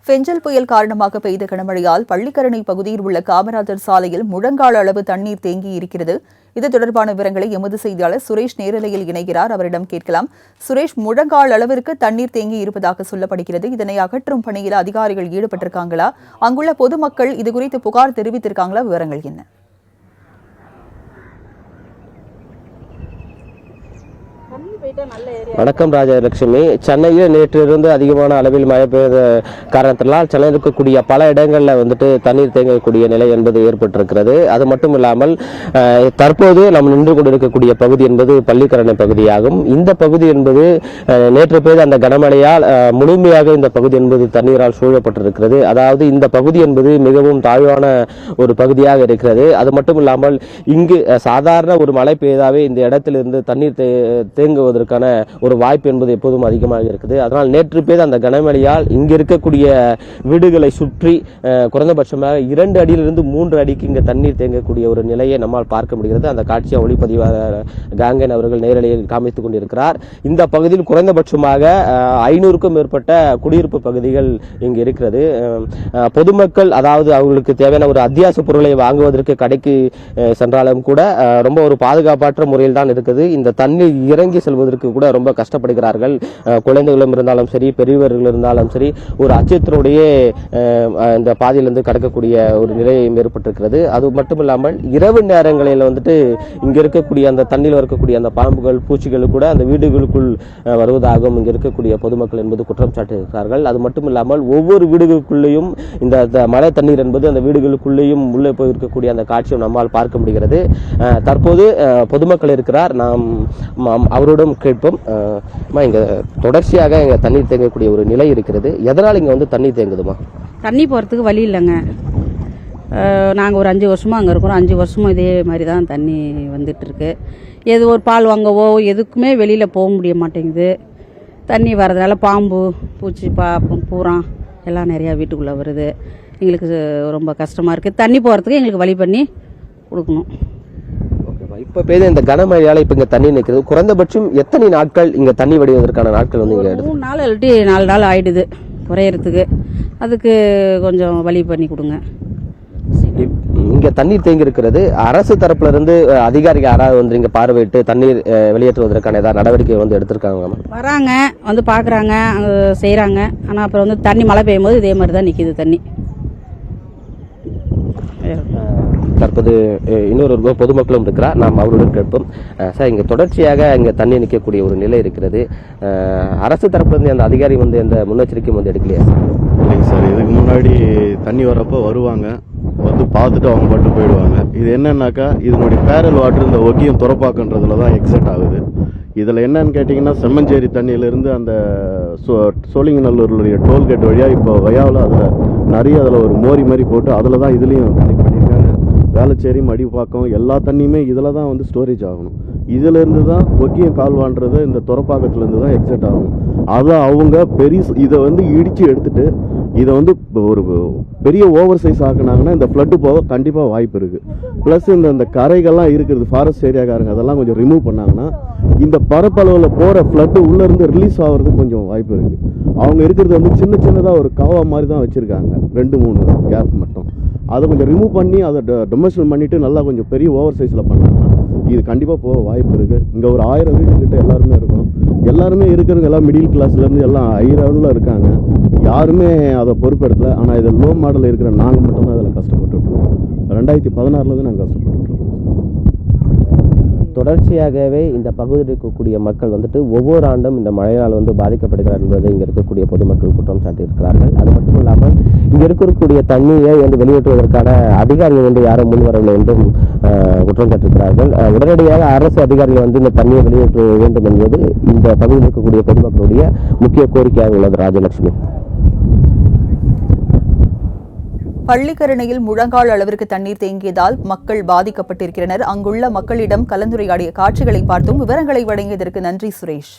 பெஞ்சல் புயல் காரணமாக பெய்த கனமழையால் பள்ளிக்கரணை பகுதியில் உள்ள காமராஜர் சாலையில் முழங்கால் அளவு தண்ணீர் தேங்கி இருக்கிறது. இது தொடர்பான விவரங்களை எமது செய்தியாளர் சுரேஷ் நேரலையில் இணைகிறார். அவரிடம் கேட்கலாம். சுரேஷ், முழங்கால் அளவிற்கு தண்ணீர் தேங்கி இருப்பதாக சொல்லப்படுகிறது. இதனை அகற்றும் பணியில் அதிகாரிகள் ஈடுபட்டிருக்காங்களா? அங்குள்ள பொதுமக்கள் இதுகுறித்து புகார் தெரிவித்திருக்காங்களா? விவரங்கள் என்ன? வணக்கம் ராஜலட்சுமி. சென்னையில் நேற்றிலிருந்து அதிகமான அளவில் மழை பெய்த காரணத்தினால் சென்னையில் இருக்கக்கூடிய பல இடங்களில் தண்ணீர் தேங்கக்கூடிய நிலை என்பது ஏற்பட்டிருக்கிறது. அது மட்டும் இல்லாமல் தற்போது நாம் நின்று கொண்டிருக்கக்கூடிய பகுதி என்பது பள்ளிக்கரணை பகுதியாகும். இந்த பகுதி என்பது நேற்று பெய்த அந்த கனமழையால் முழுமையாக இந்த பகுதி என்பது தண்ணீரால் சூழப்பட்டிருக்கிறது. அதாவது இந்த பகுதி என்பது மிகவும் தாழ்வான ஒரு பகுதியாக இருக்கிறது. அது மட்டும் இல்லாமல் இங்கு சாதாரண ஒரு மழை பெய்தாவே இந்த இடத்திலிருந்து தண்ணீர் தேங்குவதற்கான ஒரு வாய்ப்பு என்பது எப்போதும் அதிகமாக இருக்குது. அதனால் நேற்று பெய்த அந்த கனமழையால் இங்கு இருக்கக்கூடிய வீடுகளை சுற்றி குறைந்தபட்சமாக 2 அடியிலிருந்து 3 அடிக்கு இங்கு தண்ணீர் தேங்கக்கூடிய ஒரு நிலையை நம்மால் பார்க்க முடிகிறது. அந்த காட்சியை ஒளிப்பதிவாளர் காங்கன் அவர்கள் நேரலையில் காமித்துக் கொண்டிருக்கிறார். இந்த பகுதியில் குறைந்தபட்சமாக 500க்கும் மேற்பட்ட குடியிருப்பு பகுதிகள் இங்கு இருக்கிறது. பொதுமக்கள் அதாவது அவர்களுக்கு தேவையான ஒரு அத்தியாவசிய பொருளை வாங்குவதற்கு கடைக்கு சென்றாலும் கூட ரொம்ப ஒரு பாதுகாப்பற்ற முறையில் தான் இருக்குது. இந்த தண்ணீர் இறங்கி செல்வதற்கு கூட ரொம்ப கஷ்டப்படுகிறார்கள். குழந்தைகளும் இருந்தாலும் சரி, பெரியவர்கள் இருந்தாலும் சரி, ஒரு அச்சத்தினுடைய இந்த பாதையிலிருந்து கடக்கக்கூடிய ஒரு நிலை ஏற்பட்டிருக்கிறது. அது மட்டும் இல்லாமல் இரவு நேரங்களில் இங்க இருக்கக்கூடிய அந்த தண்ணீர் இருக்கக்கூடிய அந்த பாம்புகள், பூச்சிகள் கூட அந்த வீடுகளுக்குள் வருவதாகவும் இங்க இருக்கக்கூடிய பொதுமக்கள் என்பது குற்றம் சாட்டுகிறார்கள். அது மட்டும் இல்லாமல் ஒவ்வொரு வீடுகளுக்குள்ளேயும் இந்த மழை தண்ணீர் என்பது அந்த வீடுகளுக்குள்ளேயும் உள்ளே போயிருக்கக்கூடிய அந்த காட்சியை நம்மால் பார்க்க முடிகிறது. தற்போது பொதுமக்கள் இருக்கிறார், நாம் அவரோடும் கேட்போம். இங்க தொடர்ச்சியாக இங்க தண்ணீர் தேங்கக்கூடிய ஒரு நிலை இருக்கிறது. எதனால் இங்க தண்ணீர் தேங்குதுமா? தண்ணி போகிறதுக்கு வழி இல்லைங்க. நாங்கள் ஒரு 5 வருஷமாக அங்கே இருக்கிறோம். 5 வருஷமாக இதே மாதிரி தான் தண்ணி வந்துட்டுருக்கு. எது ஒரு பால் வாங்கவோ எதுக்குமே வெளியில் போக முடிய மாட்டேங்குது. தண்ணி வரதுனால பாம்பு, பூச்சி, பூரா எல்லாம் நிறையா வீட்டுக்குள்ளே வருது. எங்களுக்கு ரொம்ப கஷ்டமாக இருக்குது. தண்ணி போகிறதுக்கு எங்களுக்கு வழி பண்ணி கொடுக்கணும். இப்ப பெய்த இந்த கனமழையால இப்ப இங்க தண்ணி நிற்கிறது. குறைந்தபட்சம் எத்தனை நாட்கள் இங்க தண்ணி வடிவதற்கான நாட்கள் இங்க 3 நாள் இல்லாட்டி 4 நாள் ஆயிடுது குறையறதுக்கு. அதுக்கு கொஞ்சம் வழி பண்ணி கொடுங்க. இங்க தண்ணீர் தேங்கி இருக்கிறது. அரசு தரப்புல இருந்து அதிகாரிகள் யாராவது இங்க பார்வையிட்டு தண்ணீர் வெளியேற்றுவதற்கான ஏதாவது நடவடிக்கை எடுத்திருக்காங்க? வராங்க, பாக்குறாங்க, செய்யறாங்க. ஆனா அப்புறம் தண்ணி மழை பெய்யும் போது இதே மாதிரி தான் நிக்குது தண்ணி. தற்போது இன்னொரு பொதுமக்களும் இருக்கிறார், நாம் அவருடன் கேட்போம். சார், இங்க தொடர்ச்சியாக இங்க தண்ணி நிற்கக்கூடிய ஒரு நிலை இருக்கிறது. அரசு தரப்புலேருந்து அந்த அதிகாரி எந்த முன்னெச்சரிக்கையும் எடுக்கலையா? இல்லைங்க சார், இதுக்கு முன்னாடி தண்ணி வரப்போ வருவாங்க, பார்த்துட்டு அவங்க மட்டும் போயிடுவாங்க. இது என்னன்னாக்கா இதனுடைய பேரல் வாட்டர் இந்த ஒக்கியம் துறப்பாக்குன்றதுல தான் எக்ஸிட் ஆகுது. இதில் என்னன்னு கேட்டிங்கன்னா செம்மஞ்சேரி தண்ணியிலேருந்து அந்த சோழிங்கநல்லூருடைய டோல்கேட் வழியாக இப்போ வயாவில் அதில் நிறைய அதில் ஒரு மோரி மாதிரி போட்டு அதில் தான் இதுலேயும் கனெக்ட் பண்ணியிருக்காங்க. வேளச்சேரி, மடிப்பாக்கம் எல்லா தண்ணியுமே இதில் தான் ஸ்டோரேஜ் ஆகணும். இதிலேருந்து தான் ஒக்கியம் கால்வான்றது இந்த துறப்பாக்கத்துலேருந்து தான் எக்ஸிட் ஆகணும். அதை அவங்க இதை இடித்து எடுத்துட்டு இதை ஒரு பெரிய ஓவர் சைஸ் ஆக்குனாங்கன்னா இந்த ஃப்ளட்டு போக கண்டிப்பாக வாய்ப்பு இருக்குது. ப்ளஸ் இந்த கரைகள்லாம் இருக்கிறது ஃபாரஸ்ட் ஏரியாக்காரங்க அதெல்லாம் கொஞ்சம் ரிமூவ் பண்ணாங்கன்னா இந்த பரப்பளவில் போகிற ஃப்ளட்டு உள்ளேருந்து ரிலீஸ் ஆகிறதுக்கு கொஞ்சம் வாய்ப்பு இருக்குது. அவங்க இருக்கிறது சின்ன சின்னதாக ஒரு காவா மாதிரி தான் வச்சுருக்காங்க, 2-3 கேப் மட்டும். அதை கொஞ்சம் ரிமூவ் பண்ணி அதை டொமஸ்டல் பண்ணிவிட்டு நல்லா கொஞ்சம் பெரிய ஓவர் சைஸில் பண்ணாங்கன்னா இது கண்டிப்பாக போக வாய்ப்பு இருக்குது. இங்கே ஒரு 1000 வீடுகிட்ட எல்லாருமே இருக்கும். எல்லாருமே இருக்கிறவங்க எல்லாம் மிடில் கிளாஸ்லேருந்து எல்லாம் ஹை லெவலில் இருக்காங்க. யாருமே அதை பொறுப்பெடுக்கல. ஆனால் இதில் லோ மாடலில் இருக்கிற நாங்கள் மட்டும்தான் அதில் கஷ்டப்பட்டுருக்கோம். 2016 நாங்கள் கஷ்டப்பட்டுருக்கோம். தொடர்ச்சியாகவே இந்த பகுதியில் இருக்கக்கூடிய மக்கள் ஒவ்வொரு ஆண்டும் இந்த மழையால் பாதிக்கப்படுகிறார் என்பதை இங்கே இருக்கக்கூடிய பொதுமக்கள் குற்றம் சாட்டியிருக்கிறார்கள். அது மட்டும் இல்லாமல் இங்கே இருக்கக்கூடிய தண்ணியை வெளியேற்றுவதற்கான அதிகாரிகள் யாரும் முன்வரவில்லை என்றும் குற்றம் சாட்டியிருக்கிறார்கள். உடனடியாக அரசு அதிகாரிகள் இந்த தண்ணியை வெளியேற்ற வேண்டும் என்பது இந்த பகுதியில் இருக்கக்கூடிய பொதுமக்களுடைய முக்கிய கோரிக்கையாக உள்ளது. ராஜலட்சுமி, பள்ளிக்கரணையில் முழங்கால் அளவிற்கு தண்ணீர் தேங்கியதால் மக்கள் பாதிக்கப்பட்டிருக்கிறனர். அங்குள்ள மக்களிடம் கலந்துரையாடிய காட்சிகளை பார்த்தும் விவரங்களை வழங்கியதற்கு நன்றி சுரேஷ்.